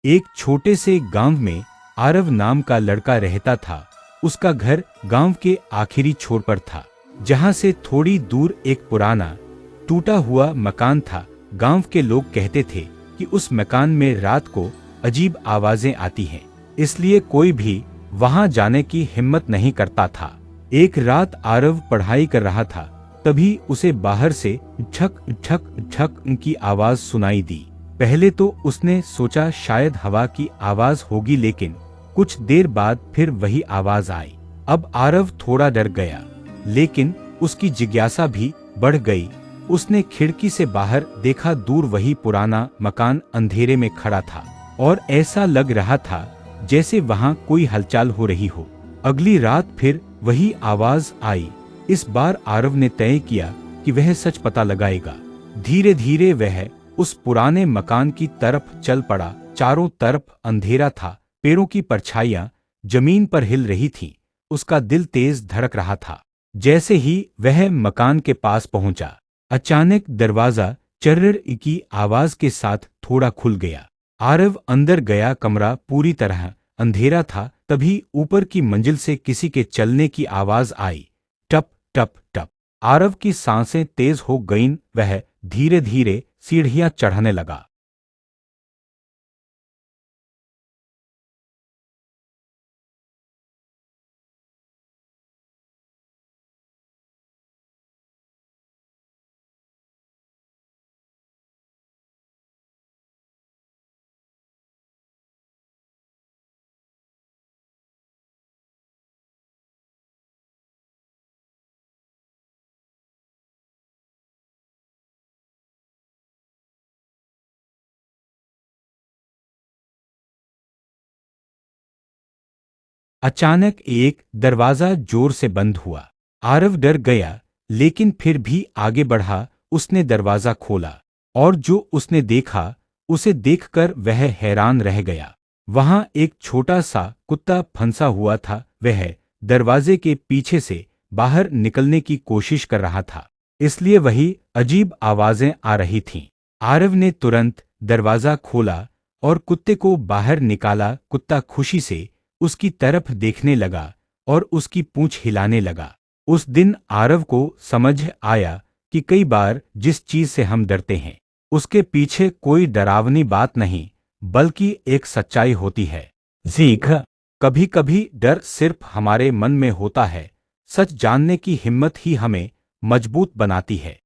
एक छोटे से गांव में आरव नाम का लड़का रहता था। उसका घर गांव के आखिरी छोर पर था, जहां से थोड़ी दूर एक पुराना टूटा हुआ मकान था। गांव के लोग कहते थे कि उस मकान में रात को अजीब आवाजें आती हैं, इसलिए कोई भी वहां जाने की हिम्मत नहीं करता था। एक रात आरव पढ़ाई कर रहा था, तभी उसे बाहर से ठक ठक ठक की आवाज सुनाई दी। पहले तो उसने सोचा शायद हवा की आवाज होगी, लेकिन कुछ देर बाद फिर वही आवाज आई। अब आरव थोड़ा डर गया, लेकिन उसकी जिज्ञासा भी बढ़ गई। उसने खिड़की से बाहर देखा, दूर वही पुराना मकान अंधेरे में खड़ा था और ऐसा लग रहा था जैसे वहां कोई हलचल हो रही हो। अगली रात फिर वही आवाज आई। इस बार आरव ने तय किया कि वह सच पता लगाएगा। धीरे धीरे वह उस पुराने मकान की तरफ चल पड़ा। चारों तरफ अंधेरा था, पेड़ों की परछाइयां जमीन पर हिल रही थीं। उसका दिल तेज धड़क रहा था। जैसे ही वह मकान के पास पहुंचा, अचानक दरवाजा चर्र की आवाज के साथ थोड़ा खुल गया। आरव अंदर गया। कमरा पूरी तरह अंधेरा था। तभी ऊपर की मंजिल से किसी के चलने की आवाज आई, टप टप टप। आरव की सांसें तेज हो गईं। वह धीरे धीरे सीढ़ियां चढ़ने लगा। अचानक एक दरवाजा जोर से बंद हुआ। आरव डर गया, लेकिन फिर भी आगे बढ़ा। उसने दरवाजा खोला और जो उसने देखा, उसे देखकर वह हैरान रह गया। वहां एक छोटा सा कुत्ता फंसा हुआ था। वह दरवाजे के पीछे से बाहर निकलने की कोशिश कर रहा था, इसलिए वही अजीब आवाजें आ रही थीं। आरव ने तुरंत दरवाजा खोला और कुत्ते को बाहर निकाला। कुत्ता खुशी से उसकी तरफ देखने लगा और उसकी पूंछ हिलाने लगा। उस दिन आरव को समझ आया कि कई बार जिस चीज से हम डरते हैं, उसके पीछे कोई डरावनी बात नहीं, बल्कि एक सच्चाई होती है। सीख, कभी कभी डर सिर्फ हमारे मन में होता है। सच जानने की हिम्मत ही हमें मजबूत बनाती है।